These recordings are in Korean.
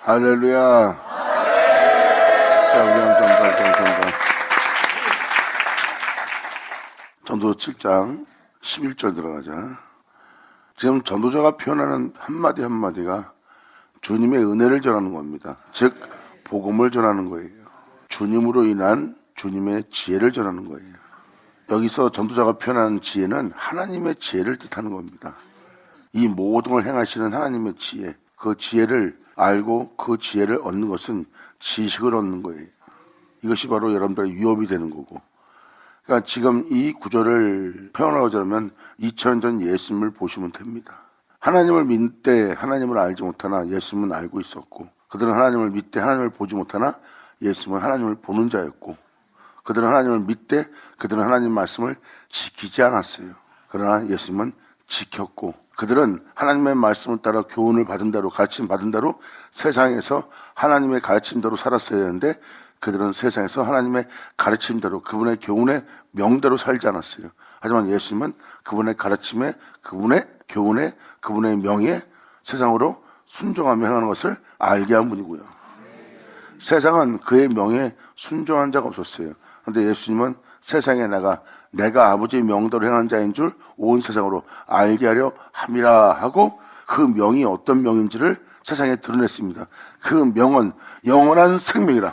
할렐루야. 자, 우리 한번 전도 7장 11절 들어가자. 지금 전도자가 표현하는 한마디 한마디가 주님의 은혜를 전하는 겁니다. 즉 복음을 전하는 거예요. 주님으로 인한 주님의 지혜를 전하는 거예요. 여기서 전도자가 표현하는 지혜는 하나님의 지혜를 뜻하는 겁니다. 이 모든 걸 행하시는 하나님의 지혜, 그 지혜를 알고 그 지혜를 얻는 것은 지식을 얻는 거예요. 이것이 바로 여러분들의 유업이 되는 거고, 그러니까 지금 이 구절을 표현하고자 하면 2000년 전 예수님을 보시면 됩니다. 하나님을 믿을 때 하나님을 알지 못하나 예수님은 알고 있었고, 그들은 하나님을 믿을 때 하나님을 보지 못하나 예수님은 하나님을 보는 자였고, 그들은 하나님을 믿을 때 그들은 하나님 말씀을 지키지 않았어요. 그러나 예수님은 지켰고, 그들은 하나님의 말씀을 따라 교훈을 받은 대로, 가르침 받은 대로 세상에서 하나님의 가르침대로 살았어야 하는데, 그들은 세상에서 하나님의 가르침대로, 그분의 교훈의 명대로 살지 않았어요. 하지만 예수님은 그분의 가르침에, 그분의 교훈에, 그분의 명에 세상으로 순종하며 행하는 것을 알게 한 분이고요. 세상은 그의 명에 순종한 자가 없었어요. 그런데 예수님은 세상에 나가 내가 아버지의 명대로 행한 자인 줄 온 세상으로 알게 하려 함이라 하고, 그 명이 어떤 명인지를 세상에 드러냈습니다. 그 명은 영원한 생명이라.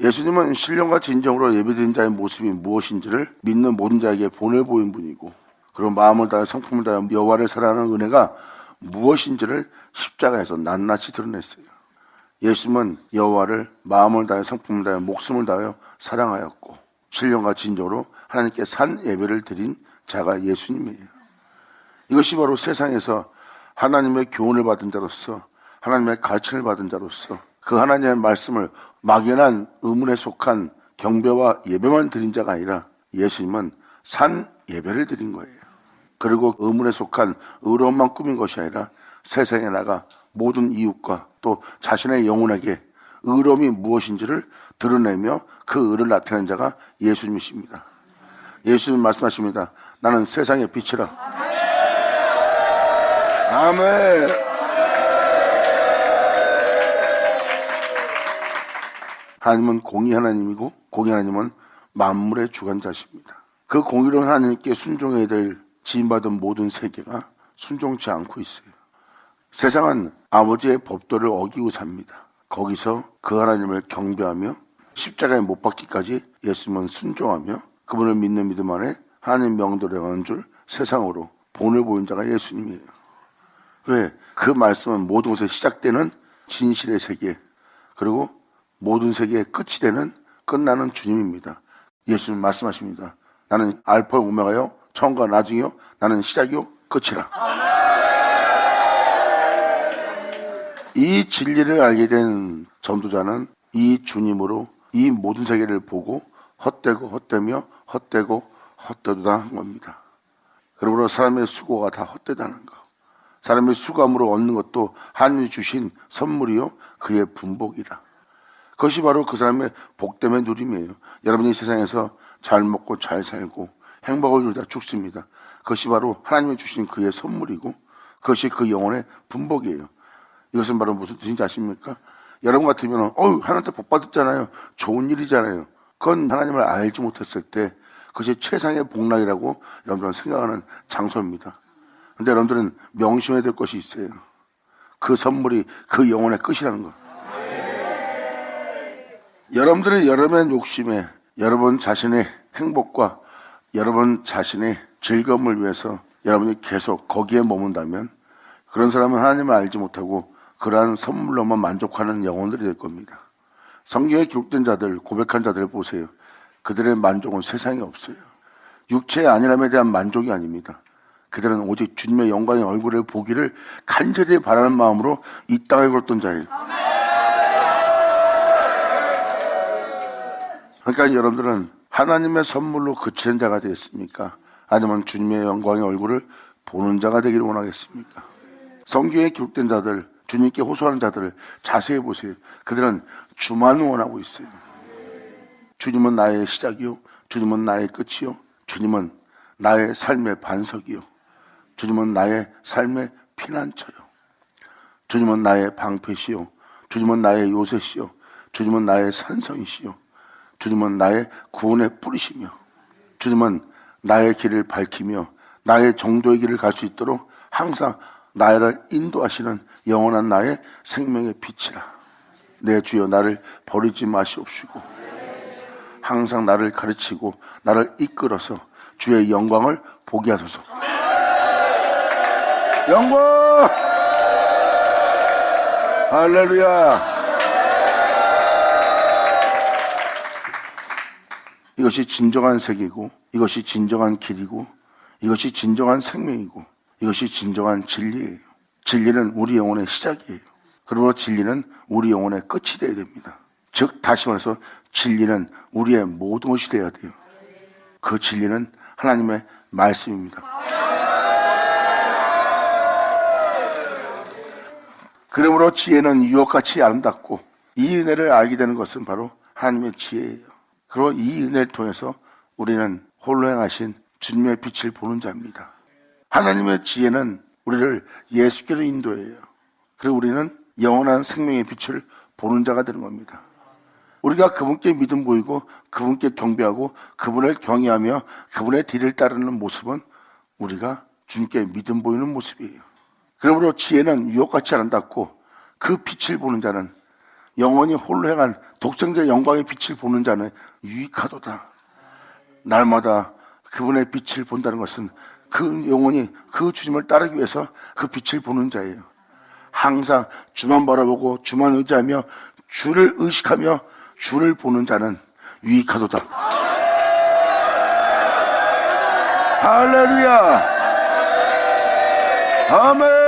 예수님은 신령과 진정으로 예배드린 자의 모습이 무엇인지를 믿는 모든 자에게 본을 보인 분이고, 그리고 마음을 다해 성품을 다해 여호와를 사랑하는 은혜가 무엇인지를 십자가에서 낱낱이 드러냈어요. 예수님은 여호와를 마음을 다해 성품을 다해 목숨을 다하여 사랑하였고, 신령과 진정으로 하나님께 산 예배를 드린 자가 예수님이에요. 이것이 바로 세상에서 하나님의 교훈을 받은 자로서, 하나님의 가르침을 받은 자로서 그 하나님의 말씀을 막연한 의문에 속한 경배와 예배만 드린 자가 아니라 예수님은 산 예배를 드린 거예요. 그리고 의문에 속한 의로움만 꾸민 것이 아니라 세상에 나가 모든 이웃과 또 자신의 영혼에게 의로움이 무엇인지를 드러내며 그 의를 나타낸 자가 예수님이십니다. 예수님 말씀하십니다. 나는 세상의 빛이라. 아멘. 하나님은 공의 하나님이고, 공의 하나님은 만물의 주관자십니다. 그 공의로운 하나님께 순종해야 될 지음받은 모든 세계가 순종치 않고 있어요. 세상은 아버지의 법도를 어기고 삽니다. 거기서 그 하나님을 경배하며 십자가에 못 박기까지 예수님은 순종하며 그분을 믿는 믿음 안에 하나님 명도를 행하는 줄 세상으로 본을 보인 자가 예수님이에요. 왜? 그 말씀은 모든 것에 시작되는 진실의 세계, 그리고 모든 세계의 끝이 되는 끝나는 주님입니다. 예수님 말씀하십니다. 나는 알파 오메가요, 처음과 나중이요, 나는 시작이요 끝이라. 이 진리를 알게 된 전도자는 이 주님으로 이 모든 세계를 보고 헛되고 헛되며 헛되고 헛되다 한 겁니다. 그러므로 사람의 수고가 다 헛되다는 거, 사람의 수고함으로 얻는 것도 하나님이 주신 선물이요 그의 분복이라. 그것이 바로 그 사람의 복됨의 누림이에요. 여러분이 세상에서 잘 먹고 잘 살고 행복을 누리다 죽습니다. 그것이 바로 하나님이 주신 그의 선물이고, 그것이 그 영혼의 분복이에요. 이것은 바로 무슨 뜻인지 아십니까? 여러분 같으면 하나님한테 복 받았잖아요, 좋은 일이잖아요. 그건 하나님을 알지 못했을 때 그것이 최상의 복락이라고 여러분들은 생각하는 장소입니다. 그런데 여러분들은 명심해야 될 것이 있어요. 그 선물이 그 영혼의 끝이라는 것. 여러분들의 여러분의 욕심에, 여러분 자신의 행복과 여러분 자신의 즐거움을 위해서 여러분이 계속 거기에 머문다면, 그런 사람은 하나님을 알지 못하고 그러한 선물로만 만족하는 영혼들이 될 겁니다. 성경에 기록된 자들, 고백한 자들 보세요. 그들의 만족은 세상에 없어요. 육체의 안일함에 대한 만족이 아닙니다. 그들은 오직 주님의 영광의 얼굴을 보기를 간절히 바라는 마음으로 이 땅에 걸었던 자예요. 그러니까 여러분들은 하나님의 선물로 그치는 자가 되겠습니까? 아니면 주님의 영광의 얼굴을 보는 자가 되기를 원하겠습니까? 성경에 기록된 자들, 주님께 호소하는 자들을 자세히 보세요. 그들은 주만 원하고 있어요. 주님은 나의 시작이요, 주님은 나의 끝이요, 주님은 나의 삶의 반석이요, 주님은 나의 삶의 피난처요. 주님은 나의 방패시요 주님은 나의 요새시요 주님은 나의 산성이시요 주님은 나의 구원의 뿌리시며 주님은 나의 길을 밝히며 나의 정도의 길을 갈 수 있도록 항상 나를 인도하시는 영원한 나의 생명의 빛이라. 내 주여 나를 버리지 마시옵시고 항상 나를 가르치고 나를 이끌어서 주의 영광을 보게 하소서. 영광! 할렐루야! 이것이 진정한 색이고 이것이 진정한 길이고 이것이 진정한 생명이고 이것이 진정한 진리예요. 진리는 우리 영혼의 시작이에요. 그리고 진리는 우리 영혼의 끝이 되어야 됩니다. 즉 다시 말해서 진리는 우리의 모든 것이 되어야 돼요. 그 진리는 하나님의 말씀입니다. 그러므로 지혜는 유혹같이 아름답고 이 은혜를 알게 되는 것은 바로 하나님의 지혜예요. 그리고 이 은혜를 통해서 우리는 홀로 행하신 주님의 빛을 보는 자입니다. 하나님의 지혜는 우리를 예수께로 인도해요. 그리고 우리는 영원한 생명의 빛을 보는 자가 되는 겁니다. 우리가 그분께 믿음 보이고 그분께 경배하고 그분을 경외하며 그분의 뒤를 따르는 모습은 우리가 주님께 믿음 보이는 모습이에요. 그러므로 지혜는 유혹같이 아름답고 그 빛을 보는 자는 영원히 홀로 행한 독생자의 영광의 빛을 보는 자는 유익하도다. 날마다 그분의 빛을 본다는 것은 그 영혼이 그 주님을 따르기 위해서 그 빛을 보는 자예요. 항상 주만 바라보고 주만 의지하며 주를 의식하며 주를 보는 자는 유익하도다. 할렐루야! 아멘!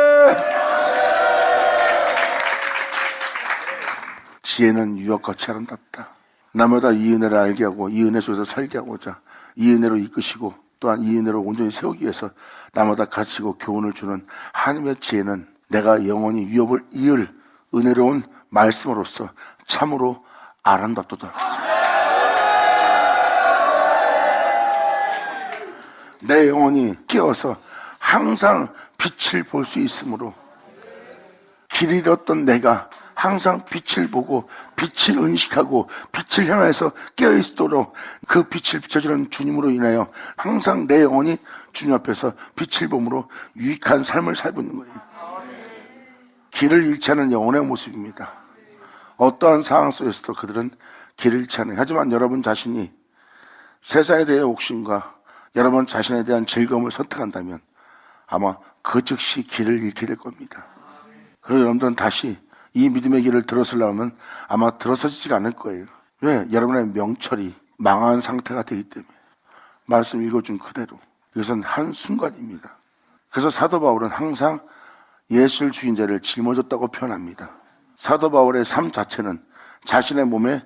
지혜는 유혹같이 아름답다. 날마다 이 은혜를 알게 하고 이 은혜 속에서 살게 하고자 이 은혜로 이끄시고 또한 이 은혜로 온전히 세우기 위해서 날마다 가르치고 교훈을 주는 하나님의 지혜는 내가 영원히 위협을 이을 은혜로운 말씀으로서 참으로 아름답도다. 내 영혼이 깨어서 항상 빛을 볼 수 있으므로 길 잃었던 내가 항상 빛을 보고 빛을 의식하고 빛을 향해서 깨어있도록 그 빛을 비춰주는 주님으로 인하여 항상 내 영혼이 주님 앞에서 빛을 보므로 유익한 삶을 살고 있는 거예요. 길을 잃지 않은 영혼의 모습입니다. 어떠한 상황 속에서도 그들은 길을 잃지 않아요. 하지만 여러분 자신이 세상에 대해 욕심과 여러분 자신에 대한 즐거움을 선택한다면 아마 그 즉시 길을 잃게 될 겁니다. 그리고 여러분들은 다시 이 믿음의 길을 들어서려면 아마 들어서지가 않을 거예요. 왜? 여러분의 명철이 망한 상태가 되기 때문에. 말씀 읽어준 그대로 이것은 한순간입니다. 그래서 사도 바울은 항상 예수를 죽인 자를 짊어졌다고 표현합니다. 사도 바울의 삶 자체는 자신의 몸에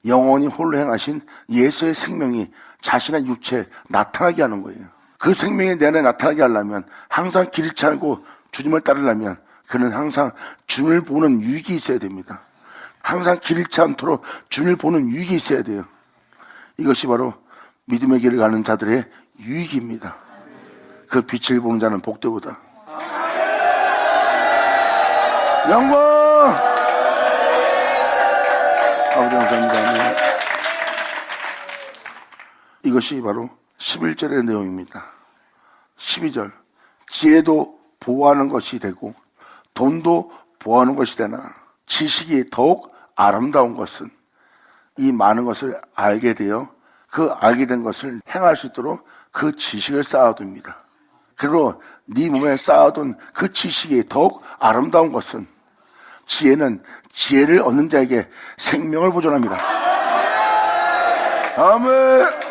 영원히 홀로 행하신 예수의 생명이 자신의 육체에 나타나게 하는 거예요. 그 생명이 내 안에 나타나게 하려면 항상 길 잃지 않고 주님을 따르려면 그는 항상 주님을 보는 유익이 있어야 됩니다. 항상 길 잃지 않도록 주님을 보는 유익이 있어야 돼요. 이것이 바로 믿음의 길을 가는 자들의 유익입니다. 그 빛을 보는 자는 복되보다. 영광! 아버지 감사합니다. 이것이 바로 11절의 내용입니다. 12절 지혜도 보호하는 것이 되고 돈도 보호하는 것이 되나 지식이 더욱 아름다운 것은 이 많은 것을 알게 되어 그 알게 된 것을 행할 수 있도록 그 지식을 쌓아둡니다. 그리고 네 몸에 쌓아둔 그 지식이 더욱 아름다운 것은 지혜는 지혜를 얻는 자에게 생명을 보존합니다. 아멘.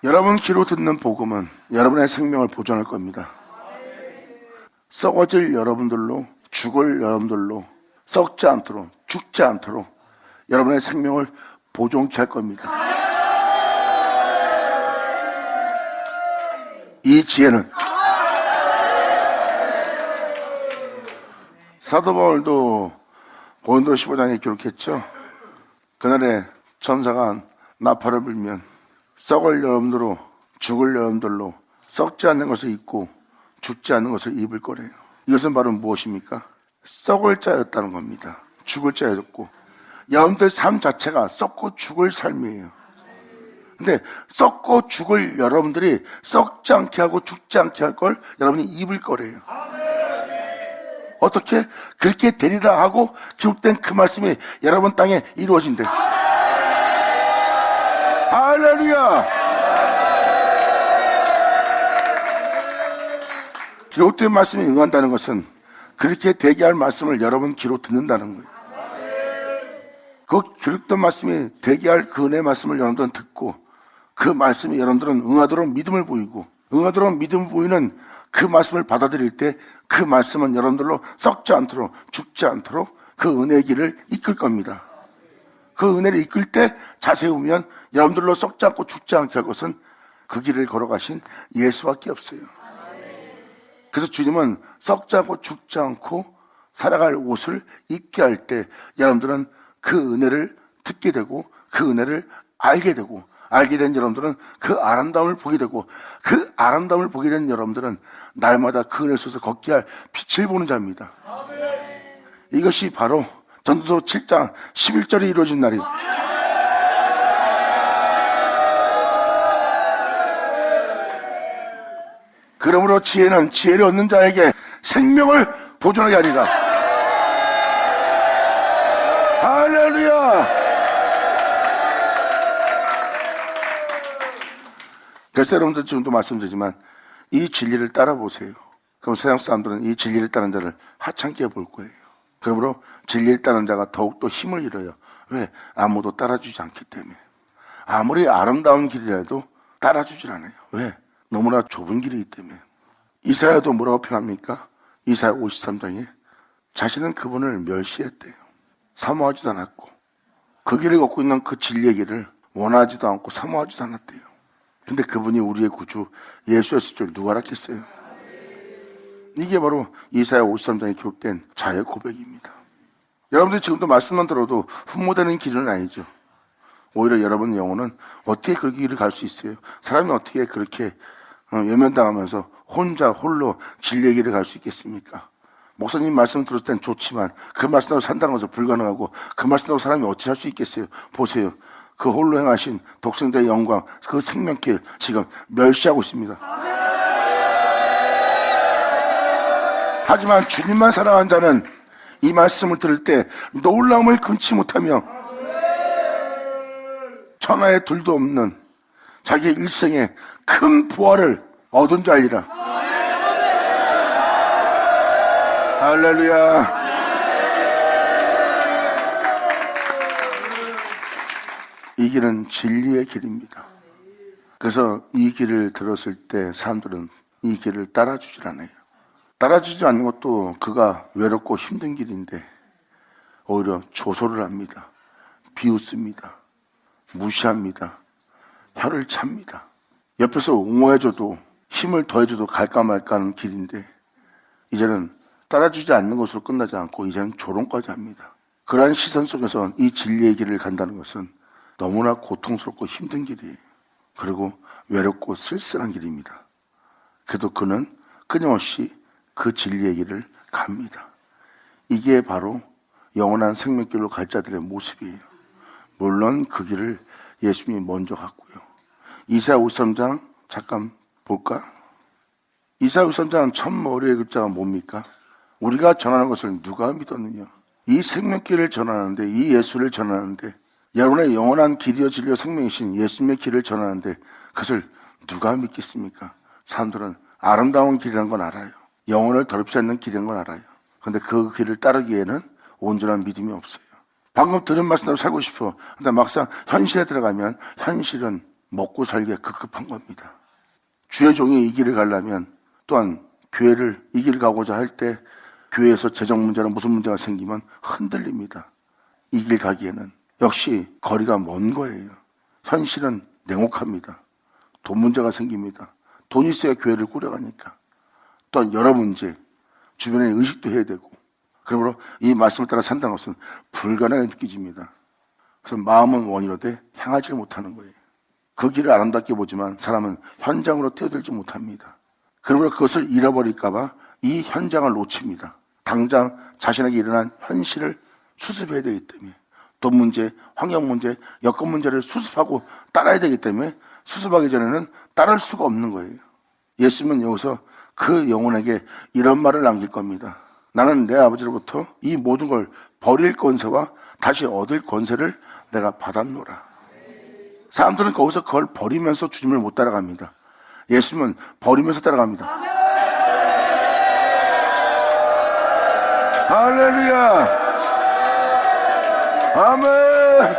여러분 귀로 듣는 복음은 여러분의 생명을 보존할 겁니다. 썩어질 여러분들로 죽을 여러분들로 썩지 않도록 죽지 않도록 여러분의 생명을 보존케 할 겁니다. 이 지혜는 사도 바울도 고린도 15장에 기록했죠. 그날에 천사가 나팔을 불면 썩을 여러분들로 죽을 여러분들로 썩지 않는 것을 입고 죽지 않는 것을 입을 거래요. 이것은 바로 무엇입니까? 썩을 자였다는 겁니다. 죽을 자였고, 여러분들 삶 자체가 썩고 죽을 삶이에요. 근데 썩고 죽을 여러분들이 썩지 않게 하고 죽지 않게 할 걸 여러분이 입을 거래요. 어떻게? 그렇게 되리라 하고 기록된 그 말씀이 여러분 땅에 이루어진대. 할렐루야! 기록된 말씀에 응한다는 것은 그렇게 되게 할 말씀을 여러분 귀로 듣는다는 거예요. 그 기록된 말씀이 되게 할 그 은혜의 말씀을 여러분들은 듣고 그 말씀이 여러분들은 응하도록 믿음을 보이고 응하도록 믿음을 보이는 그 말씀을 받아들일 때 그 말씀은 여러분들로 썩지 않도록 죽지 않도록 그 은혜의 길을 이끌 겁니다. 그 은혜를 이끌 때 자세히 보면 여러분들로 썩지 않고 죽지 않게 할 것은 그 길을 걸어가신 예수밖에 없어요. 그래서 주님은 썩지 않고 죽지 않고 살아갈 옷을 입게 할 때 여러분들은 그 은혜를 듣게 되고 그 은혜를 알게 되고 알게 된 여러분들은 그 아름다움을 보게 되고 그 아름다움을 보게 된 여러분들은 날마다 그 은혜 속에서 걷게 할 빛을 보는 자입니다. 이것이 바로 전도서 7장 11절에 이루어진 날이에요. 그러므로 지혜는 지혜를 얻는 자에게 생명을 보존하게 하리라. 할렐루야! 그래서 여러분들 지금도 말씀드리지만 이 진리를 따라보세요. 그럼 세상 사람들은 이 진리를 따르는 자를 하찮게 볼 거예요. 그러므로 진리를 따르는 자가 더욱더 힘을 잃어요. 왜? 아무도 따라주지 않기 때문에. 아무리 아름다운 길이라도 따라주질 않아요. 왜? 너무나 좁은 길이기 때문에. 이사야도 뭐라고 표현합니까? 이사야 53장에 자신은 그분을 멸시했대요. 사모하지도 않았고 그 길을 걷고 있는 그 진리의 길을 원하지도 않고 사모하지도 않았대요. 근데 그분이 우리의 구주 예수였을 줄 누가 알았겠어요? 이게 바로 이사야 53장에 기록된 자의 고백입니다. 여러분들이 지금도 말씀만 들어도 흠모되는 길은 아니죠. 오히려 여러분 영혼은 어떻게 그 길을 갈 수 있어요? 사람이 어떻게 그렇게 외면당하면서 혼자 홀로 진리의 길을 갈 수 있겠습니까? 목사님 말씀 들었을 땐 좋지만 그 말씀대로 산다는 것은 불가능하고 그 말씀대로 사람이 어찌 할 수 있겠어요? 보세요. 그 홀로 행하신 독생자의 영광, 그 생명길 지금 멸시하고 있습니다. 하지만 주님만 사랑하는 자는 이 말씀을 들을 때 놀라움을 금치 못하며 천하에 둘도 없는 자기 일생의 큰 부활을 얻은 자이라. 할렐루야. 이 길은 진리의 길입니다. 그래서 이 길을 들었을 때 사람들은 이 길을 따라주질 않아요. 따라주지 않는 것도 그가 외롭고 힘든 길인데 오히려 조소를 합니다. 비웃습니다. 무시합니다. 혀를 찹니다. 옆에서 옹호해줘도 힘을 더해줘도 갈까 말까 하는 길인데 이제는 따라주지 않는 것으로 끝나지 않고 이제는 조롱까지 합니다. 그러한 시선 속에서 이 진리의 길을 간다는 것은 너무나 고통스럽고 힘든 길이에요. 그리고 외롭고 쓸쓸한 길입니다. 그래도 그는 끊임없이 그 진리의 길을 갑니다. 이게 바로 영원한 생명길로 갈 자들의 모습이에요. 물론 그 길을 예수님이 먼저 갔고요. 이사야 53장 잠깐 볼까? 이사야 53장 첫 머리의 글자가 뭡니까? 우리가 전하는 것을 누가 믿었느냐? 이 생명길을 전하는데, 이 예수를 전하는데, 여러분의 영원한 길이요 진리요 생명이신 예수님의 길을 전하는데 그것을 누가 믿겠습니까? 사람들은 아름다운 길이라는 건 알아요. 영혼을 더럽지 않는 길이라는 건 알아요. 그런데 그 길을 따르기에는 온전한 믿음이 없어요. 방금 들은 말씀대로 살고 싶어. 근데 막상 현실에 들어가면 현실은 먹고 살기에 급급한 겁니다. 주의 종이 이 길을 가려면 또한 교회를 이 길을 가고자 할 때 교회에서 재정 문제나 무슨 문제가 생기면 흔들립니다. 이 길 가기에는 역시 거리가 먼 거예요. 현실은 냉혹합니다. 돈 문제가 생깁니다. 돈이 있어야 교회를 꾸려가니까. 또한 여러 문제, 주변에 의식도 해야 되고. 그러므로 이 말씀을 따라 산다는 것은 불가능하게 느껴집니다. 그래서 마음은 원이로되 향하지 못하는 거예요. 그 길을 아름답게 보지만 사람은 현장으로 뛰어들지 못합니다. 그러므로 그것을 잃어버릴까봐 이 현장을 놓칩니다. 당장 자신에게 일어난 현실을 수습해야 되기 때문에, 돈 문제, 환경 문제, 여건 문제를 수습하고 따라야 되기 때문에 수습하기 전에는 따를 수가 없는 거예요. 예수님은 여기서 그 영혼에게 이런 말을 남길 겁니다. 나는 내 아버지로부터 이 모든 걸 버릴 권세와 다시 얻을 권세를 내가 받았노라. 사람들은 거기서 그걸 버리면서 주님을 못 따라갑니다. 예수님은 버리면서 따라갑니다. 할렐루야. 아멘.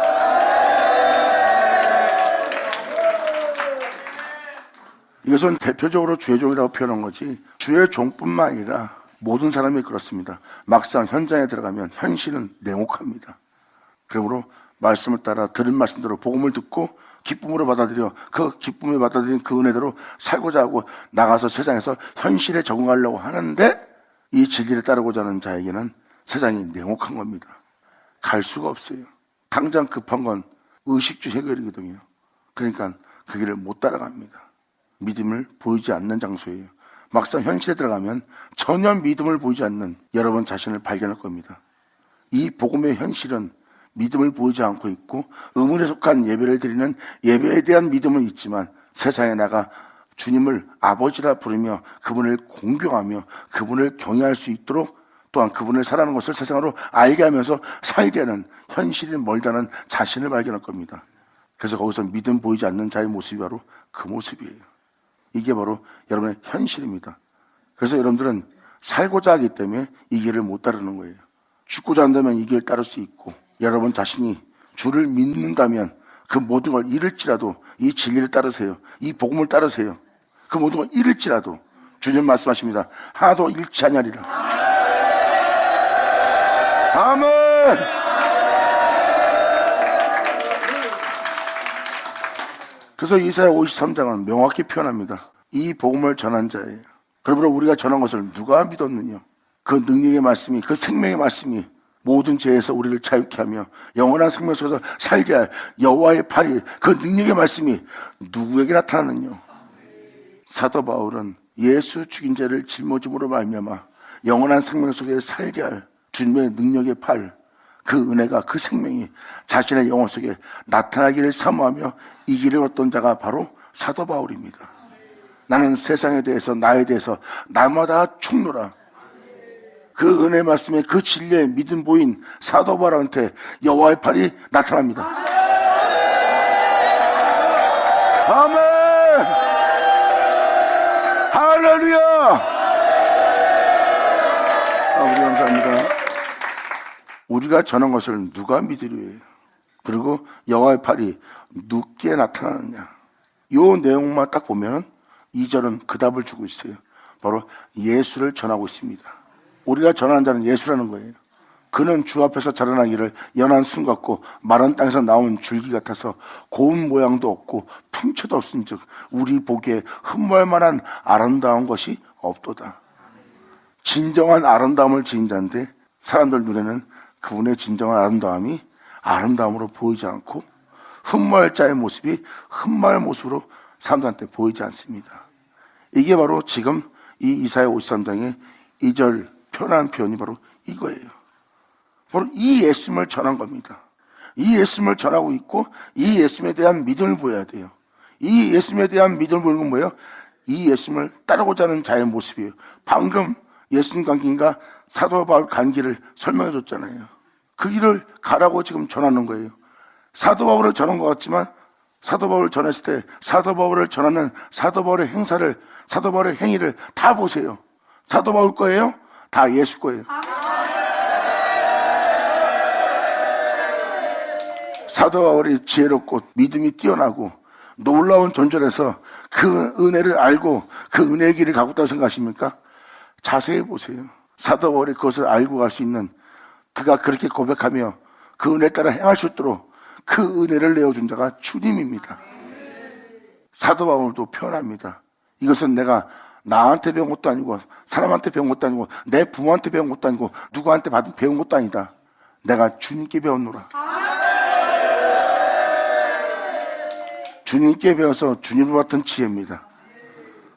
이것은 대표적으로 주의 종이라고 표현한 거지, 주의 종뿐만 아니라 모든 사람이 그렇습니다. 막상 현장에 들어가면 현실은 냉혹합니다. 그러므로 말씀을 따라 들은 말씀대로 복음을 듣고 기쁨으로 받아들여 그 기쁨에 받아들인 그 은혜대로 살고자 하고 나가서 세상에서 현실에 적응하려고 하는데, 이 진리를 따르고자 하는 자에게는 세상이 냉혹한 겁니다. 갈 수가 없어요. 당장 급한 건 의식주 해결이거든요. 그러니까 그 길을 못 따라갑니다. 믿음을 보이지 않는 장소예요. 막상 현실에 들어가면 전혀 믿음을 보이지 않는 여러분 자신을 발견할 겁니다. 이 복음의 현실은 믿음을 보이지 않고 있고, 의문에 속한 예배를 드리는 예배에 대한 믿음은 있지만 세상에 나가 주님을 아버지라 부르며 그분을 공경하며 그분을 경외할 수 있도록, 또한 그분을 사랑하는 것을 세상으로 알게 하면서 살게 하는 현실이 멀다는 자신을 발견할 겁니다. 그래서 거기서 믿음 보이지 않는 자의 모습이 바로 그 모습이에요. 이게 바로 여러분의 현실입니다. 그래서 여러분들은 살고자 하기 때문에 이 길을 못 따르는 거예요. 죽고자 한다면 이 길을 따를 수 있고, 여러분 자신이 주를 믿는다면 그 모든 걸 잃을지라도 이 진리를 따르세요. 이 복음을 따르세요. 그 모든 걸 잃을지라도 주님 말씀하십니다. 하나도 잃지 아니하리라. 아멘. 그래서 이사야 53장은 명확히 표현합니다. 이 복음을 전한 자예요. 그러므로 우리가 전한 것을 누가 믿었느냐? 그 능력의 말씀이, 그 생명의 말씀이 모든 죄에서 우리를 자유케 하며 영원한 생명 속에서 살게 할 여호와의 팔이, 그 능력의 말씀이 누구에게 나타나느냐? 사도 바울은 예수 죽인 자를 짊어짐으로 말미암아 영원한 생명 속에 살게 할 주님의 능력의 팔, 그 은혜가, 그 생명이 자신의 영혼 속에 나타나기를 사모하며 이 길을 걷던 자가 바로 사도 바울입니다. 나는 세상에 대해서, 나에 대해서 날마다 죽노라. 그 은혜 말씀에, 그 진리에 믿음 보인 사도 바울한테 여호와의 팔이 나타납니다. 아멘. 할렐루야. 아버지 감사합니다. 우리가 전한 것을 누가 믿으리요? 그리고 여호와의 팔이 누구에 나타나느냐? 이 내용만 딱 보면 2절은 그 답을 주고 있어요. 바로 예수를 전하고 있습니다. 우리가 전하는 자는 예수라는 거예요. 그는 주 앞에서 자라나기를 연한 순 같고 마른 땅에서 나온 줄기 같아서 고운 모양도 없고 풍채도 없은즉 우리 보기에 흠모할 만한 아름다운 것이 없도다. 진정한 아름다움을 지닌 자인데 사람들 눈에는 그분의 진정한 아름다움이 아름다움으로 보이지 않고, 흠모할 자의 모습이 흠모할 모습으로 사람들한테 보이지 않습니다. 이게 바로 지금 이 이사야 53장의 2절 표현한 표현이 바로 이거예요. 바로 이 예수님을 전한 겁니다. 이 예수님을 전하고 있고, 이 예수님에 대한 믿음을 보여야 돼요. 이 예수님에 대한 믿음을 보는 건 뭐예요? 이 예수님을 따르고자 하는 자의 모습이에요. 방금 예수님 간 길과 사도 바울 간 길을 설명해 줬잖아요. 그 길을 가라고 지금 전하는 거예요. 사도 바울을 전한 것 같지만 사도 바울을 전했을 때 사도 바울을 전하는 사도 바울의 행사를, 사도 바울의 행위를 다 보세요. 사도 바울 거예요? 다 예수 거예요. 사도 바울이 지혜롭고 믿음이 뛰어나고 놀라운 존재라서 그 은혜를 알고 그 은혜의 길을 가고 있다고 생각하십니까? 자세히 보세요. 사도 바울이 그것을 알고 갈 수 있는, 그가 그렇게 고백하며 그 은혜에 따라 행할 수 있도록 그 은혜를 내어준 자가 주님입니다. 사도 바울도 표현합니다. 이것은 내가 나한테 배운 것도 아니고 사람한테 배운 것도 아니고 내 부모한테 배운 것도 아니고 누구한테 배운 것도 아니다. 내가 주님께 배웠노라. 주님께 배워서 주님을 받은 지혜입니다.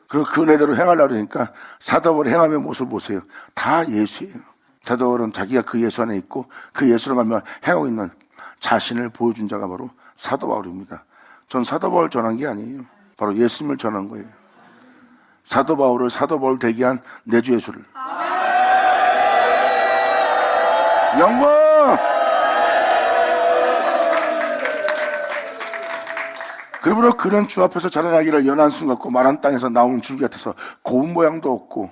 그리고 그 은혜대로 행하려고 하니까 사도 바울의 행함의 모습을 보세요. 다 예수예요. 사도 바울은 자기가 그 예수 안에 있고 그 예수로 말미암아 행하고 있는 자신을 보여준 자가 바로 사도 바울입니다. 전 사도 바울 전한 게 아니에요. 바로 예수님을 전한 거예요. 사도 바울을 사도 바울 되게 한 내 주 예수를. 영광! 그러므로 그는 주 앞에서 자라나기를 연한 순 같고 마른 땅에서 나온 줄기 같아서 고운 모양도 없고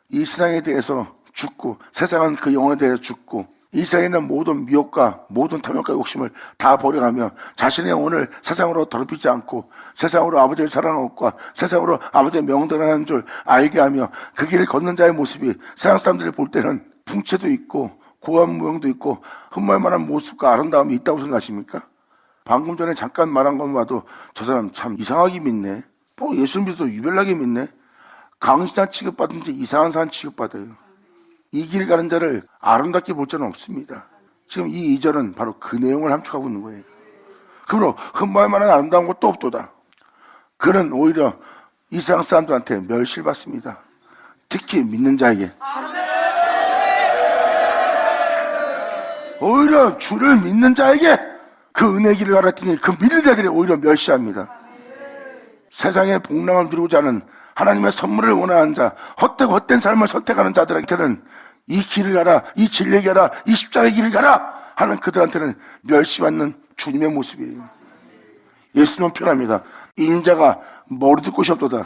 이 세상에 대해서 죽고 세상은 그 영혼에 대해서 죽고 이 세상에 있는 모든 미혹과 모든 탐욕과 욕심을 다 버려가며 자신의 영혼을 세상으로 더럽히지 않고 세상으로 아버지를 사랑하는 것과 세상으로 아버지의 명령하는 줄 알게 하며 그 길을 걷는 자의 모습이 세상 사람들이 볼 때는 풍채도 있고 고한 무용도 있고 흠말만한 모습과 아름다움이 있다고 생각하십니까? 방금 전에 잠깐 말한 것만 봐도 저 사람 참 이상하게 믿네. 예수 믿어도 유별나게 믿네. 강시산 취급받은지 이상한 사람 취급받아요. 이 길 가는 자를 아름답게 볼 자는 없습니다. 지금 이 2절은 바로 그 내용을 함축하고 있는 거예요. 그러므로 흠모할만한 아름다운 것도 없도다. 그는 오히려 이상 사람들한테 멸시를 받습니다. 특히 믿는 자에게. 오히려 주를 믿는 자에게 그 은혜 길을 알았더니 그 믿는 자들이 오히려 멸시합니다. 세상의 복락을 누리고자 하는 하나님의 선물을 원하는 자, 헛된 삶을 선택하는 자들한테는 이 길을 가라, 이 진리의 길을 가라, 이 십자가의 길을 가라 하는 그들한테는 멸시받는 주님의 모습이에요. 예수님은 표현합니다. 인자가 머리둘 곳이 없도다.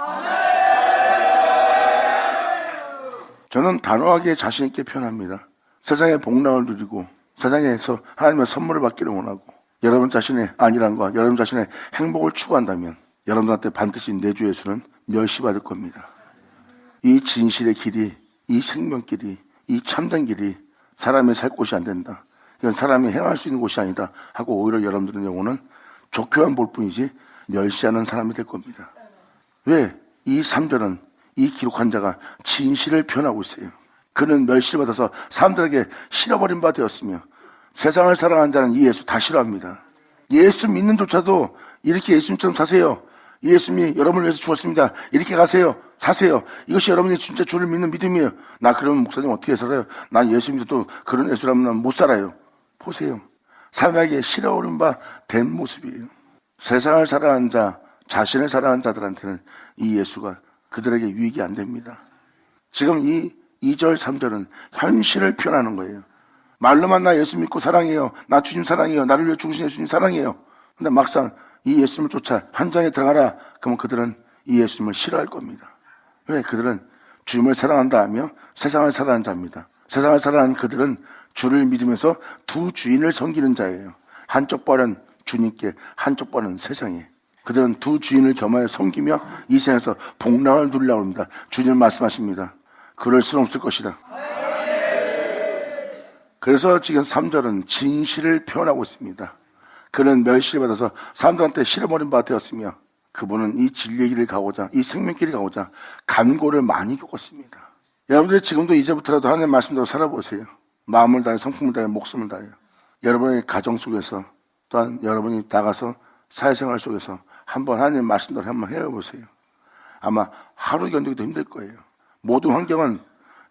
저는 단호하게 자신 있게 표현합니다. 세상의 복락을 누리고 세상에서 하나님의 선물을 받기를 원하고 여러분 자신의 안일함과 여러분 자신의 행복을 추구한다면 여러분한테 반드시 내 주 예수는 멸시받을 겁니다. 이 진실의 길이, 이 생명길이, 이 참된 길이 사람이 살 곳이 안 된다. 이건 사람이 행할 수 있는 곳이 아니다 하고 오히려 여러분들의 영혼은 좋게만 볼 뿐이지 멸시하는 사람이 될 겁니다. 왜? 이 3절은 이 기록한 자가 진실을 표현하고 있어요. 그는 멸시를 받아서 사람들에게 실어버린 바 되었으며 세상을 사랑하는 자는 이 예수 다 싫어합니다. 예수 믿는 조차도 이렇게 예수님처럼 사세요. 예수님이 여러분을 위해서 죽었습니다. 이렇게 가세요. 사세요. 이것이 여러분이 진짜 주를 믿는 믿음이에요. 나 그러면 목사님 어떻게 살아요? 난 예수 믿어도 그런 예수라면 난 못 살아요. 보세요. 사람에게 실어오른 바 된 모습이에요. 세상을 사랑하는 자, 자신을 사랑하는 자들한테는 이 예수가 그들에게 유익이 안 됩니다. 지금 이 2절, 3절은 현실을 표현하는 거예요. 말로만 나 예수 믿고 사랑해요. 나 주님 사랑해요. 나를 위해 죽으신 예수님 사랑해요. 근데 막상 이 예수님을 쫓아 현장에 들어가라. 그러면 그들은 이 예수님을 싫어할 겁니다. 왜? 그들은 주님을 사랑한다 하며 세상을 사랑하는 자입니다. 세상을 사랑하는 그들은 주를 믿으면서 두 주인을 섬기는 자예요. 한쪽 발은 주님께, 한쪽 발은 세상에. 그들은 두 주인을 겸하여 섬기며 이 세상에서 복락을 누리려고 합니다. 주님 말씀하십니다. 그럴 수는 없을 것이다. 그래서 지금 3절은 진실을 표현하고 있습니다. 그는 멸시를 받아서 사람들한테 실어버린 바 되었으며 그분은 이 진리의 길을 가고자, 이 생명길을 가고자 간고를 많이 겪었습니다. 여러분들이 지금도 이제부터라도 하나님의 말씀대로 살아보세요. 마음을 다해, 성품을 다해, 목숨을 다해. 여러분의 가정 속에서 또한 여러분이 나가서 사회생활 속에서 한번 하나님의 말씀대로 한번 해보세요. 아마 하루 견디기도 힘들 거예요. 모든 환경은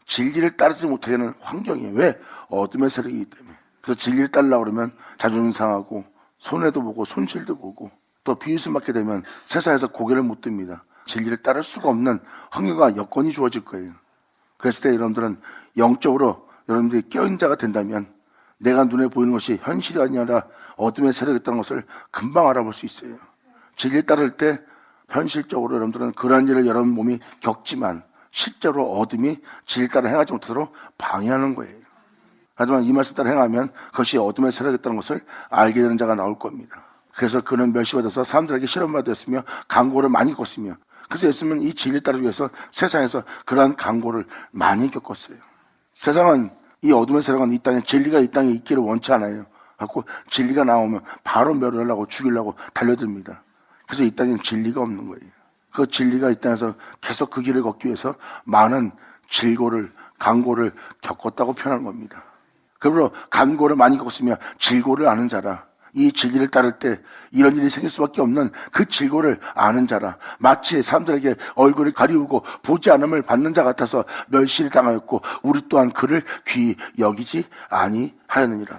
진리를 따르지 못하게 하는 환경이에요. 왜? 어둠의 세력이기 때문에. 그래서 진리를 따르려고 그러면 자존심 상하고 손해도 보고 손실도 보고 또 비웃음 받게 되면 세상에서 고개를 못 듭니다. 진리를 따를 수가 없는 환경과 여건이 주어질 거예요. 그랬을 때 여러분들은 영적으로 여러분들이 깨어있는 자가 된다면 내가 눈에 보이는 것이 현실이 아니라 어둠의 세력이 있다는 것을 금방 알아볼 수 있어요. 진리를 따를 때 현실적으로 여러분들은 그러한 일을 여러분 몸이 겪지만 실제로 어둠이 진리를 따라 행하지 못하도록 방해하는 거예요. 하지만 이 말씀 따라 행하면 그것이 어둠의 세력이 있다는 것을 알게 되는 자가 나올 겁니다. 그래서 그는 멸시받아서 사람들에게 실험받았으며 강고를 많이 겪었으며 그래서 예수님은 이 진리를 따르기 위해서 세상에서 그러한 강고를 많이 겪었어요. 세상은 이 어둠의 세력은 이 땅에 진리가 이 땅에 있기를 원치 않아요. 갖고 진리가 나오면 바로 멸하려고 죽이려고 달려듭니다. 그래서 이 땅에는 진리가 없는 거예요. 그 진리가 이 땅에서 계속 그 길을 걷기 위해서 많은 질고를, 강고를 겪었다고 표현하는 겁니다. 그러므로 간고를 많이 겪었으며 질고를 아는 자라. 이 진리를 따를 때 이런 일이 생길 수밖에 없는 그 질고를 아는 자라. 마치 사람들에게 얼굴을 가리우고 보지 않음을 받는 자 같아서 멸시를 당하였고 우리 또한 그를 귀히 여기지 아니하였느니라.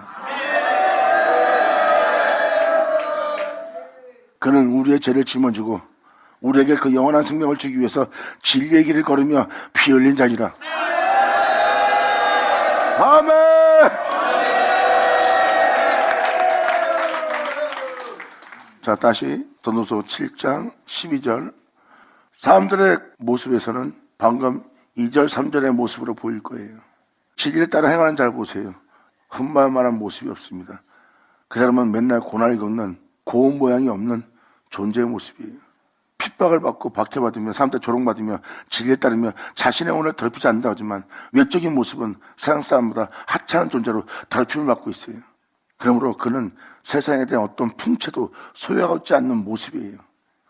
그는 우리의 죄를 짊어지고 우리에게 그 영원한 생명을 주기 위해서 진리의 길을 걸으며 피 흘린 자니라. 아멘. 자, 다시 전도서 7장 12절. 사람들의 모습에서는 방금 2절 3절의 모습으로 보일 거예요. 진리를 따라 행하는 자를 보세요. 흠마만한 모습이 없습니다. 그 사람은 맨날 고난을 겪는 고운 모양이 없는 존재의 모습이에요. 핍박을 받고 박해받으며 사람들 조롱받으며 진리에 따르며 자신의 영혼을 더럽히지 않는다고 하지만 외적인 모습은 세상 사람보다 하찮은 존재로 더럽힘을 받고 있어요. 그러므로 그는 세상에 대한 어떤 풍채도 소유하지 않는 모습이에요.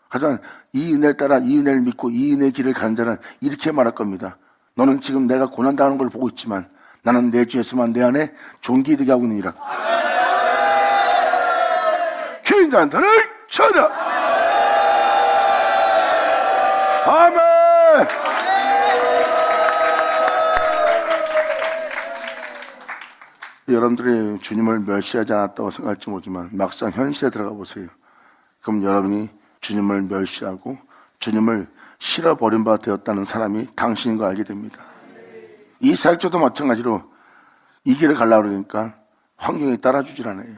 하지만 이 은혜를 따라 이 은혜를 믿고 이 은혜의 길을 가는 자는 이렇게 말할 겁니다. 너는 지금 내가 고난당하는 걸 보고 있지만 나는 내 주 예수만 내 안에 존귀 되게 하고 있느니라. 긴잔들을 쳐라. 아멘. 여러분들이 주님을 멸시하지 않았다고 생각할지 모르지만 막상 현실에 들어가 보세요. 그럼 여러분이 주님을 멸시하고 주님을 실어버린 바 되었다는 사람이 당신인 걸 알게 됩니다. 이 사역자도 마찬가지로 이 길을 가려고 그러니까 환경이 따라주질 않아요.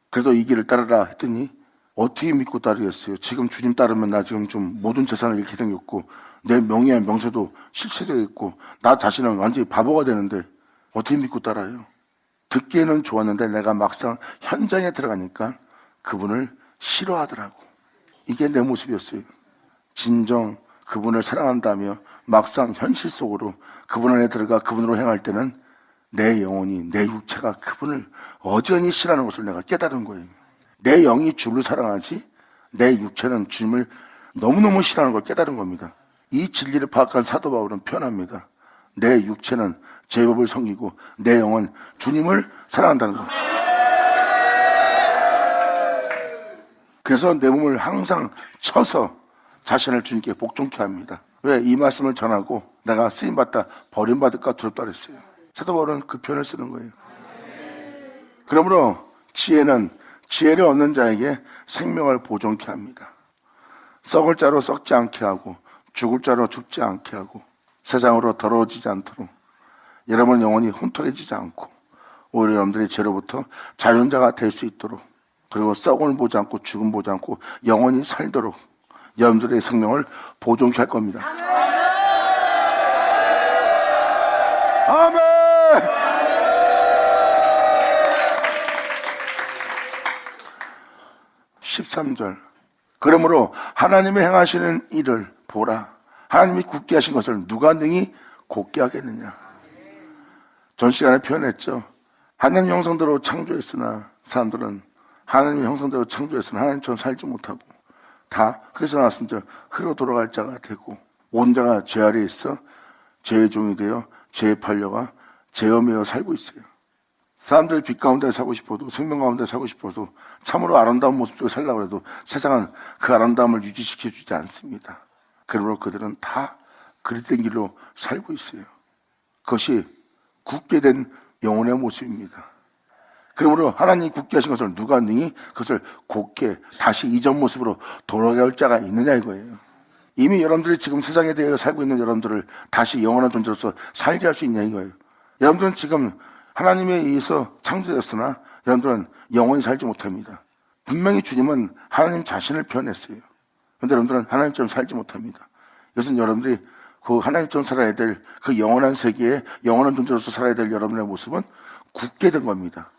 그래도 이 길을 따르라 했더니 어떻게 믿고 따르겠어요? 지금 주님 따르면 나 지금 좀 모든 재산을 잃게 생겼고 내 명예와 명세도 실체되겠고 나 자신은 완전히 바보가 되는데 어떻게 믿고 따라요? 듣기에는 좋았는데 내가 막상 현장에 들어가니까 그분을 싫어하더라고. 이게 내 모습이었어요. 진정 그분을 사랑한다며 막상 현실 속으로 그분 안에 들어가 그분으로 행할 때는 내 영혼이, 내 육체가 그분을 어전히 싫어하는 것을 내가 깨달은 거예요. 내 영이 주를 사랑하지 내 육체는 주님을 너무너무 싫어하는 걸 깨달은 겁니다. 이 진리를 파악한 사도 바울은 표현합니다. 내 육체는 제법을 섬기고 내 영은 주님을 사랑한다는 것. 그래서 내 몸을 항상 쳐서 자신을 주님께 복종케 합니다. 왜? 이 말씀을 전하고 내가 쓰임받다 버림받을까 두렵다 그랬어요. 사도 바울은 그 표현을 쓰는 거예요. 그러므로 지혜는 지혜를 얻는 자에게 생명을 보존케 합니다. 썩을 자로 썩지 않게 하고 죽을 자로 죽지 않게 하고 세상으로 더러워지지 않도록 여러분 영혼이 혼탁해지지 않고 오히려 여러분들이 죄로부터 자유자가 될 수 있도록 그리고 썩음을 보지 않고 죽음 보지 않고 영원히 살도록 여러분들의 생명을 보존케 할 겁니다. 아멘. 13절. 그러므로 하나님이 행하시는 일을 보라. 하나님이 굳게 하신 것을 누가 능히 곧게 하겠느냐. 전 시간에 표현했죠. 하나님 형상대로 창조했으나 사람들은 하나님 형상대로 창조했으나 하나님처럼 살지 못하고 다 그래서 나왔으니 흐르고 돌아갈 자가 되고 온 자가 죄 아래에 있어 죄의 종이 되어 죄에 팔려가 죄어매어 살고 있어요. 사람들이 빛 가운데 살고 싶어도 생명 가운데 살고 싶어도 참으로 아름다운 모습 속에 살려고 해도 세상은 그 아름다움을 유지시켜주지 않습니다. 그러므로 그들은 다 그릇된 길로 살고 있어요. 그것이 굳게 된 영혼의 모습입니다. 그러므로 하나님이 굳게 하신 것을 누가 능히 그것을 곧게 다시 이전 모습으로 돌아갈 자가 있느냐 이거예요. 이미 여러분들이 지금 세상에 대해 살고 있는 여러분들을 다시 영원한 존재로서 살게 할 수 있냐 이거예요. 여러분들은 지금 하나님에 의해서 창조되었으나 여러분들은 영원히 살지 못합니다. 분명히 주님은 하나님 자신을 표현했어요. 그런데 여러분들은 하나님처럼 살지 못합니다. 이것은 여러분들이 그 하나님처럼 살아야 될 그 영원한 세계에 영원한 존재로서 살아야 될 여러분의 모습은 굳게 된 겁니다.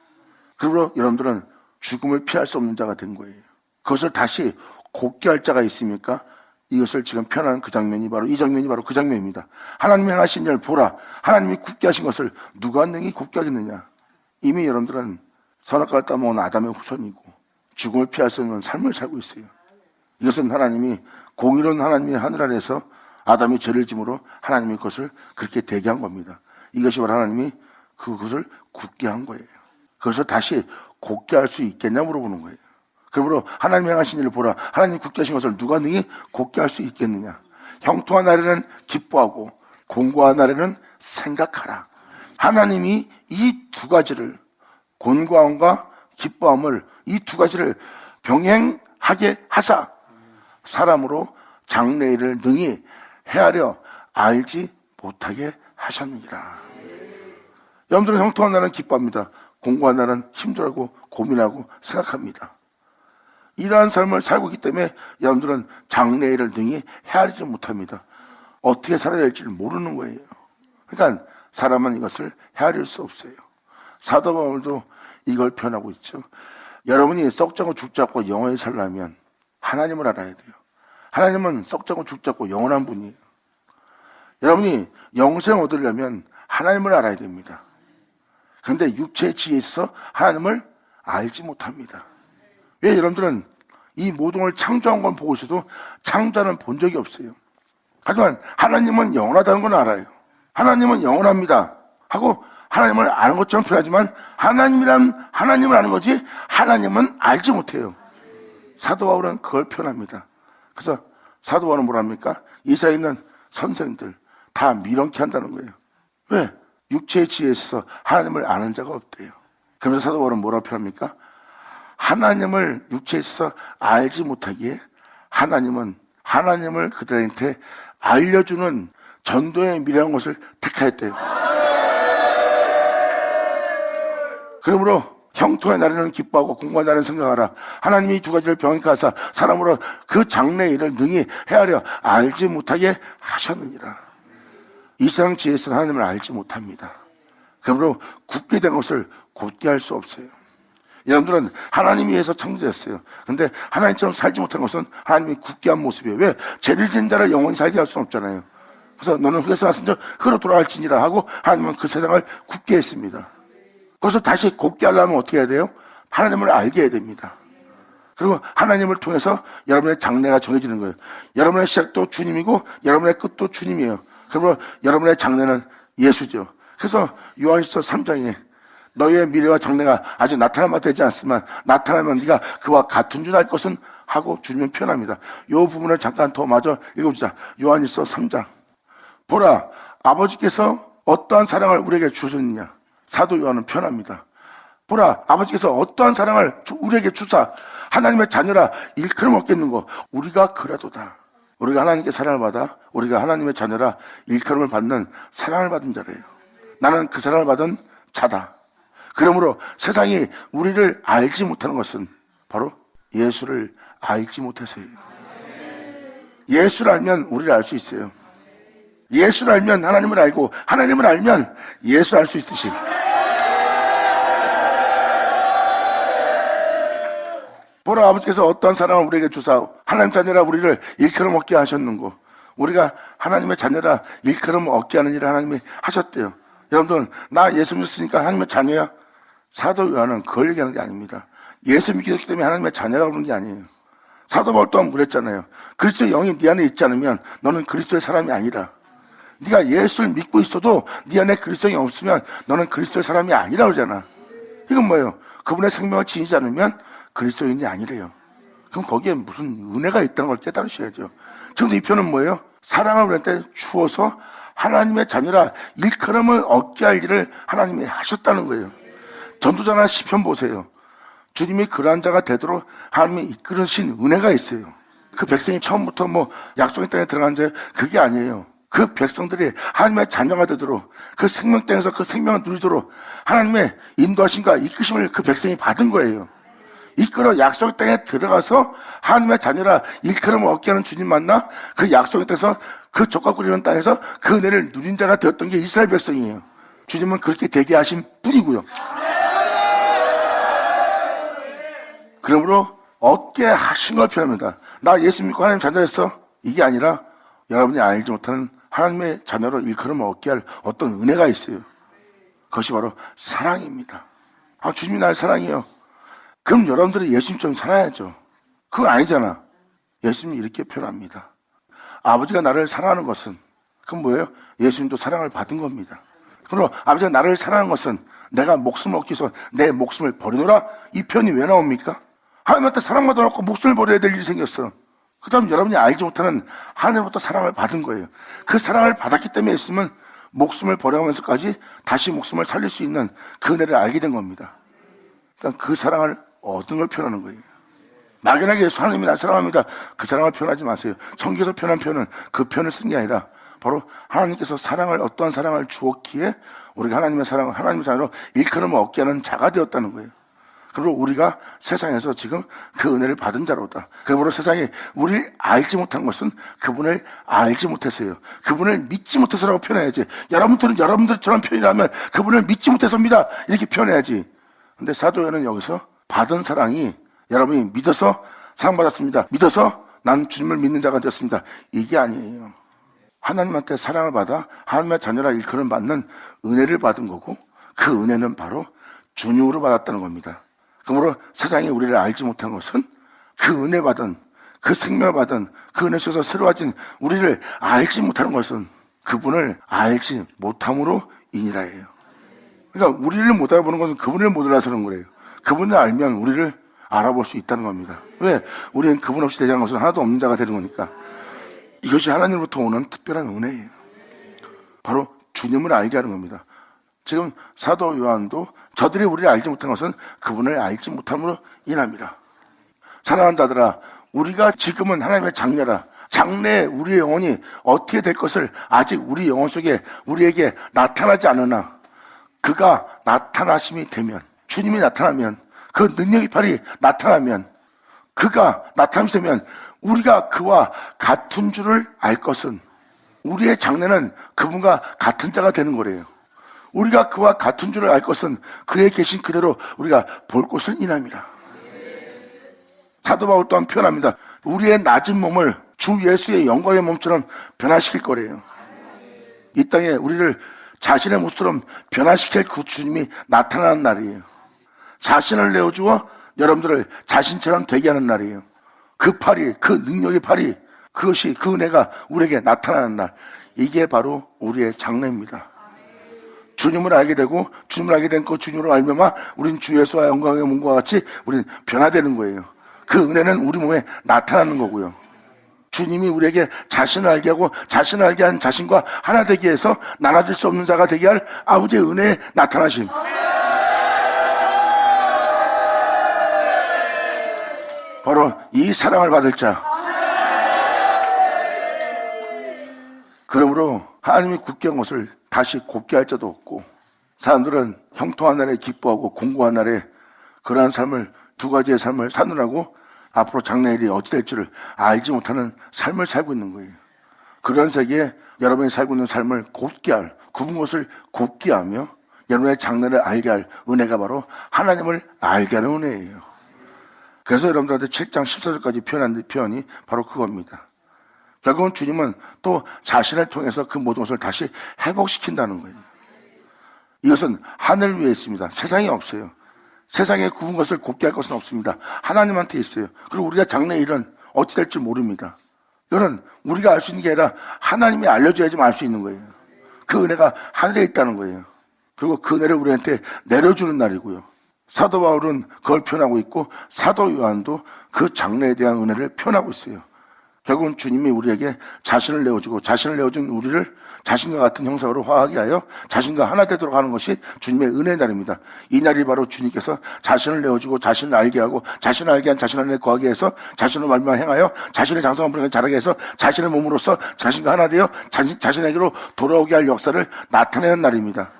그러므로 여러분들은 죽음을 피할 수 없는 자가 된 거예요. 그것을 다시 곧게 할 자가 있습니까? 이것을 지금 표현한 그 장면이 바로 이 장면이 바로 그 장면입니다. 하나님이 행하신 일을 보라. 하나님이 굳게 하신 것을 누가 능히 굳게 하겠느냐. 이미 여러분들은 선악과를 따먹은 아담의 후손이고 죽음을 피할 수 없는 삶을 살고 있어요. 이것은 하나님이 공의로운 하나님이 하늘 아래에서 아담이 죄를 짐으로 하나님이 그것을 그렇게 되게 한 겁니다. 이것이 바로 하나님이 그것을 굳게 한 거예요. 그것을 다시 굳게 할 수 있겠냐 물어보는 거예요. 그러므로 하나님이 행하신 일을 보라. 하나님 굳게 하신 것을 누가 능히 굳게 할 수 있겠느냐. 형통한 날에는 기뻐하고 곤고한 날에는 생각하라. 하나님이 이 두 가지를, 곤고함과 기뻐함을, 이 두 가지를 병행하게 하사 사람으로 장래일을 능히 헤아려 알지 못하게 하셨느니라. 여러분들은 형통한 날은 기뻐합니다. 곤고한 날은 힘들고 고민하고 생각합니다. 이러한 삶을 살고 있기 때문에 여러분들은 장래일을 능히 헤아리지 못합니다. 어떻게 살아야 할지를 모르는 거예요. 그러니까 사람은 이것을 헤아릴 수 없어요. 사도 바울도 이걸 표현하고 있죠. 여러분이 썩자고 죽자고 영원히 살려면 하나님을 알아야 돼요. 하나님은 썩자고 죽자고 영원한 분이에요. 여러분이 영생 얻으려면 하나님을 알아야 됩니다. 그런데 육체의 지혜에 있어서 하나님을 알지 못합니다. 왜? 여러분들은 이 모든 걸 창조한 건 보고 있어도 창조는 본 적이 없어요. 하지만 하나님은 영원하다는 건 알아요. 하나님은 영원합니다 하고 하나님을 아는 것처럼 표현하지만 하나님이란 하나님을 아는 거지 하나님은 알지 못해요. 사도 바울은 그걸 표현합니다. 그래서 사도 바울은 뭐랍니까? 이 사이에 있는 선생들 다 미련케 한다는 거예요. 왜? 육체의 지혜에 있어서 하나님을 아는 자가 없대요. 그러면서 사도 바울은 뭐라고 표현합니까? 하나님을 육체에 있어서 알지 못하기에 하나님을 그들한테 알려주는 전도의 미련한 것을 택하였대요. 그러므로 형통의 날에는 기뻐하고 곤고한 날에는 생각하라. 하나님이 이 두 가지를 병행케 하사 사람으로 그 장래의 일을 능히 헤아려 알지 못하게 하셨느니라. 이 세상 지혜에서는 하나님을 알지 못합니다. 그러므로 굳게 된 것을 곧게 할 수 없어요. 여러분들은 하나님이 위해서 창조됐어요. 그런데 하나님처럼 살지 못한 것은 하나님이 굳게 한 모습이에요. 왜? 죄를 지은 자를 영원히 살게 할 수는 없잖아요. 그래서 너는 흙에서 났으니 흙으로 돌아갈지니라 하고 하나님은 그 세상을 굳게 했습니다. 그것을 다시 곧게 하려면 어떻게 해야 돼요? 하나님을 알게 해야 됩니다. 그리고 하나님을 통해서 여러분의 장래가 정해지는 거예요. 여러분의 시작도 주님이고 여러분의 끝도 주님이에요. 그러므로 여러분의 장래는 예수죠. 그래서 요한일서 3장에 너희의 미래와 장래가 아직 나타나면 되지 않지만 나타나면 네가 그와 같은 줄 알 것은 하고 주님은 표현합니다. 이 부분을 잠깐 더 마저 읽어보자. 요한일서 3장. 보라, 아버지께서 어떠한 사랑을 우리에게 주셨느냐. 사도 요한은 표현합니다. 보라, 아버지께서 어떠한 사랑을 우리에게 주사 하나님의 자녀라 일컬음 얻겠는고 우리가 그라도다. 우리가 하나님께 사랑을 받아 우리가 하나님의 자녀라 일컬음을 받는 사랑을 받은 자래요. 나는 그 사랑을 받은 자다. 그러므로 세상이 우리를 알지 못하는 것은 바로 예수를 알지 못해서예요. 예수를 알면 우리를 알 수 있어요. 예수를 알면 하나님을 알고 하나님을 알면 예수를 알 수 있듯이 보라, 아버지께서 어떠한 사랑을 우리에게 주사 하나님 자녀라 우리를 일컬음 얻게 하셨는고 우리가 하나님의 자녀라 일컬음 얻게 하는 일을 하나님이 하셨대요. 여러분들, 나 예수 믿었으니까 하나님의 자녀야? 사도 요한은 그걸 얘기하는 게 아닙니다. 예수 믿기 때문에 하나님의 자녀라고 그러는 게 아니에요. 사도 바울 또한 그랬잖아요. 그리스도의 영이 네 안에 있지 않으면 너는 그리스도의 사람이 아니라. 네가 예수를 믿고 있어도 네 안에 그리스도의 영이 없으면 너는 그리스도의 사람이 아니라 그러잖아. 이건 뭐예요? 그분의 생명을 지니지 않으면 그리스도인이 아니래요. 그럼 거기에 무슨 은혜가 있다는 걸 깨달으셔야죠. 지금 이 표현은 뭐예요? 사랑을 우리한테 주어서 하나님의 자녀라 일컬음을 얻게 할 일을 하나님이 하셨다는 거예요. 전도자나 시편 보세요. 주님이 그러한 자가 되도록 하나님이 이끌으신 은혜가 있어요. 그 백성이 처음부터 약속의 땅에 들어간 자 그게 아니에요. 그 백성들이 하나님의 자녀가 되도록 그 생명 땅에서 그 생명을 누리도록 하나님의 인도하심과 이끄심을 그 백성이 받은 거예요. 이끌어 약속의 땅에 들어가서 하나님의 자녀라 일컬음을 얻게 하는 주님 만나 그 약속의 땅에서 그 족과 꿀이는 땅에서 그 은혜를 누린 자가 되었던 게 이스라엘 백성이에요. 주님은 그렇게 되게 하신 분이고요. 그러므로 얻게 하신 걸 표현합니다. 나 예수 믿고 하나님 자녀였어? 이게 아니라 여러분이 알지 못하는 하나님의 자녀로 일컬음을 얻게 할 어떤 은혜가 있어요. 그것이 바로 사랑입니다. 주님이 날 사랑해요. 그럼 여러분들이 예수님처럼 살아야죠. 그건 아니잖아. 예수님이 이렇게 표현합니다. 아버지가 나를 사랑하는 것은 그건 뭐예요? 예수님도 사랑을 받은 겁니다. 그럼 아버지가 나를 사랑하는 것은 내가 목숨을 얻기 위해서 내 목숨을 버리노라, 이 표현이 왜 나옵니까? 하나님한테 사랑받아 놓고 목숨을 버려야 될 일이 생겼어. 그 다음 여러분이 알지 못하는 하나님부터 사랑을 받은 거예요. 그 사랑을 받았기 때문에 있으면 목숨을 버려가면서까지 다시 목숨을 살릴 수 있는 그 은혜를 알게 된 겁니다. 그러니까 그 사랑을 얻은 걸 표현하는 거예요. 막연하게 하나님이 날 사랑합니다, 그 사랑을 표현하지 마세요. 성경에서 표현한 표현은 그 표현을 쓴 게 아니라 바로 하나님께서 사랑을, 어떠한 사랑을 주었기에 우리가 하나님의 사랑으로 일컬음을 얻게 하는 자가 되었다는 거예요. 그리고 우리가 세상에서 지금 그 은혜를 받은 자로다. 그러므로 세상이 우리를 알지 못한 것은 그분을 알지 못해서요, 그분을 믿지 못해서라고 표현해야지. 여러분들처럼 표현하면 그분을 믿지 못해서입니다, 이렇게 표현해야지. 근데 사도 요한은 여기서 받은 사랑이 여러분이 믿어서 사랑받았습니다, 믿어서 난 주님을 믿는 자가 되었습니다, 이게 아니에요. 하나님한테 사랑을 받아 하나님의 자녀라 일컬음 받는 은혜를 받은 거고, 그 은혜는 바로 주님으로 받았다는 겁니다. 그러므로 세상이 우리를 알지 못한 것은 그 은혜 받은, 그 생명을 받은, 그 은혜 속에서 새로워진 우리를 알지 못하는 것은 그분을 알지 못함으로 인이라예요. 그러니까 우리를 못 알아보는 것은 그분을 못 알아서 그런 거예요. 그분을 알면 우리를 알아볼 수 있다는 겁니다. 왜? 우리는 그분 없이 되지 않은 것은 하나도 없는 자가 되는 거니까. 이것이 하나님으로부터 오는 특별한 은혜예요. 바로 주님을 알게 하는 겁니다. 지금 사도 요한도 저들이 우리를 알지 못한 것은 그분을 알지 못함으로 인함이라. 사랑하는 자들아, 우리가 지금은 하나님의 장래라. 장래에 우리의 영혼이 어떻게 될 것을 아직 우리 영혼 속에 우리에게 나타나지 않으나, 그가 나타나심이 되면, 주님이 나타나면, 그 능력의 팔이 나타나면, 그가 나타나심이 되면 우리가 그와 같은 줄을 알 것은, 우리의 장래는 그분과 같은 자가 되는 거래요. 우리가 그와 같은 줄을 알 것은 그의 계신 그대로 우리가 볼 것을 인함이라. 사도 바울 또한 표현합니다. 우리의 낮은 몸을 주 예수의 영광의 몸처럼 변화시킬 거래요. 이 땅에 우리를 자신의 모습처럼 변화시킬 그 주님이 나타나는 날이에요. 자신을 내어주어 여러분들을 자신처럼 되게 하는 날이에요. 그 팔이, 그 능력의 팔이, 그것이, 그 은혜가 우리에게 나타나는 날, 이게 바로 우리의 장래입니다. 주님을 알게 되고, 주님을 알게 된 그 주님으로 알면만 우리는 주 예수와 영광의 몸과 같이 우리는 변화되는 거예요. 그 은혜는 우리 몸에 나타나는 거고요. 주님이 우리에게 자신을 알게 하고, 자신을 알게 한 자신과 하나 되게 해서 나눠질 수 없는 자가 되게 할 아버지의 은혜의 나타나심. 바로 이 사랑을 받을 자. 그러므로 하나님이 굳게 한 것을 다시 곱게 할 자도 없고, 사람들은 형통한 날에 기뻐하고 공고한 날에 그러한 삶을, 두 가지의 삶을 사느라고 앞으로 장래일이 어찌 될 줄을 알지 못하는 삶을 살고 있는 거예요. 그런 세계에 여러분이 살고 있는 삶을 곧게 할, 굽은 것을 곧게 하며 여러분의 장래를 알게 할 은혜가 바로 하나님을 알게 하는 은혜예요. 그래서 여러분들한테 7장 14절까지 표현한 표현이 바로 그겁니다. 결국은 주님은 또 자신을 통해서 그 모든 것을 다시 회복시킨다는 거예요. 이것은 하늘 위에 있습니다. 세상에 없어요. 세상에 굽은 것을 곱게 할 것은 없습니다. 하나님한테 있어요. 그리고 우리가 장래 일은 어찌 될지 모릅니다. 이거는 우리가 알 수 있는 게 아니라 하나님이 알려줘야지만 알 수 있는 거예요. 그 은혜가 하늘에 있다는 거예요. 그리고 그 은혜를 우리한테 내려주는 날이고요. 사도 바울은 그걸 표현하고 있고, 사도 요한도 그 장래에 대한 은혜를 표현하고 있어요. 결국은 주님이 우리에게 자신을 내어주고, 자신을 내어준 우리를 자신과 같은 형상으로 화하게 하여 자신과 하나 되도록 하는 것이 주님의 은혜의 날입니다. 이 날이 바로 주님께서 자신을 내어주고 자신을 알게 하고, 자신을 알게 한 자신 안에 거하게 해서 자신을 말미암아 행하여 자신의 장성한 분에게 자라게 해서 자신의 몸으로서 자신과 하나 되어 자신에게로 돌아오게 할 역사를 나타내는 날입니다.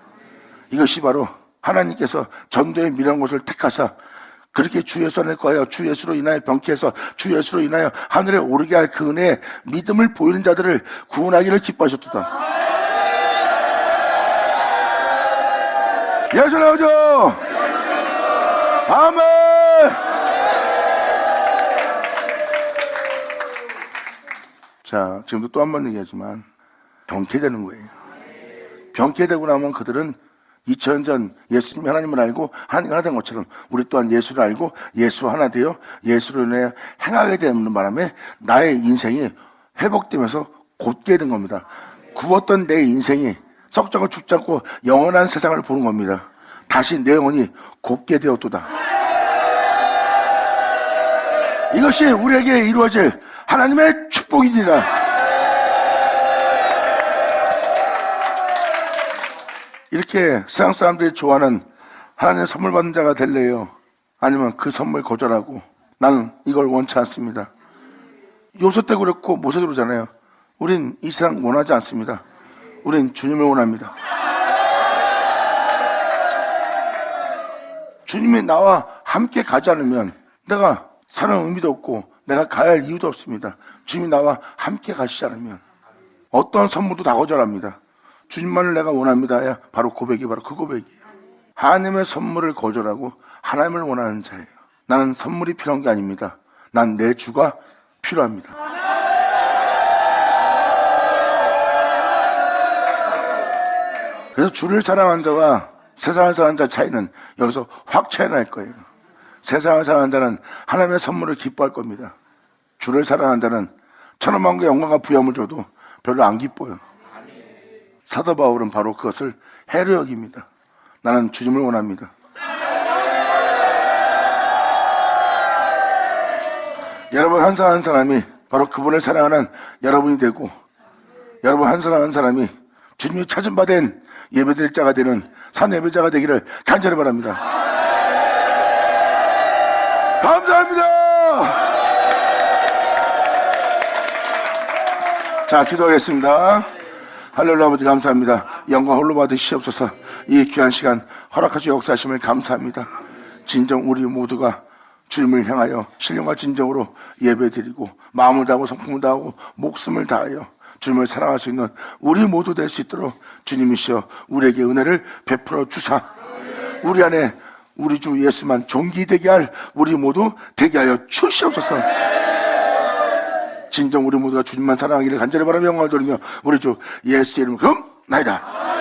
이것이 바로 하나님께서 전도의 미련한 것을 택하사 그렇게 주 예수 안에 거하여 주 예수로 인하여 병쾌해서 주 예수로 인하여 하늘에 오르게 할 그 은혜의 믿음을 보이는 자들을 구원하기를 기뻐하셨도다. 예수 나오죠. 아멘. 자, 지금도 또 한 번 얘기하지만 병쾌되는 거예요. 병쾌되고 나면 그들은 2000년 전 예수님이 하나님을 알고 하나님과 하나 된 것처럼 우리 또한 예수를 알고 예수와 하나 되어 예수로 인해 행하게 되는 바람에 나의 인생이 회복되면서 곧게 된 겁니다. 굽었던 내 인생이 썩자고 죽지 않고 영원한 세상을 보는 겁니다. 다시 내 영혼이 곱게 되었도다. 이것이 우리에게 이루어질 하나님의 축복이니라. 이렇게 세상 사람들이 좋아하는 하나님의 선물 받는 자가 될래요? 아니면 그 선물 거절하고 나는 이걸 원치 않습니다. 요소 때도 그렇고 모세도 그러잖아요. 우린 이 세상 원하지 않습니다. 우린 주님을 원합니다. 주님이 나와 함께 가지 않으면 내가 사는 의미도 없고 내가 가야 할 이유도 없습니다. 주님이 나와 함께 가시지 않으면 어떠한 선물도 다 거절합니다. 주님만을 내가 원합니다. 바로 고백이 바로 그 고백이에요. 하나님의 선물을 거절하고 하나님을 원하는 자예요. 나는 선물이 필요한 게 아닙니다. 난 내 주가 필요합니다. 그래서 주를 사랑하는 자와 세상을 사랑하는 자 차이는 여기서 확 차이 날 거예요. 세상을 사랑하는 자는 하나님의 선물을 기뻐할 겁니다. 주를 사랑하는 자는 천원만과 영광과 부여함을 줘도 별로 안 기뻐요. 사도 바울은 바로 그것을 해로 여깁니다. 나는 주님을 원합니다. 여러분 한 사람 한 사람이 바로 그분을 사랑하는 여러분이 되고, 여러분 한 사람 한 사람이 주님이 찾은 바 된 예배드릴 자가 되는 산 예배자가 되기를 간절히 바랍니다. 감사합니다. 자, 기도하겠습니다. 할렐루야. 아버지 감사합니다. 영광 홀로 받으시옵소서. 이 귀한 시간 허락하시 역사하심을 감사합니다. 진정 우리 모두가 주님을 향하여 신령과 진정으로 예배드리고 마음을 다하고 성품을 다하고 목숨을 다하여 주님을 사랑할 수 있는 우리 모두 될 수 있도록 주님이시여 우리에게 은혜를 베풀어 주사 우리 안에 우리 주 예수만 존귀되게 할 우리 모두 되게 하여 주시옵소서. 진정 우리 모두가 주님만 사랑하기를 간절히 바라며 영광을 돌리며 우리 주 예수의 이름으로 나이다.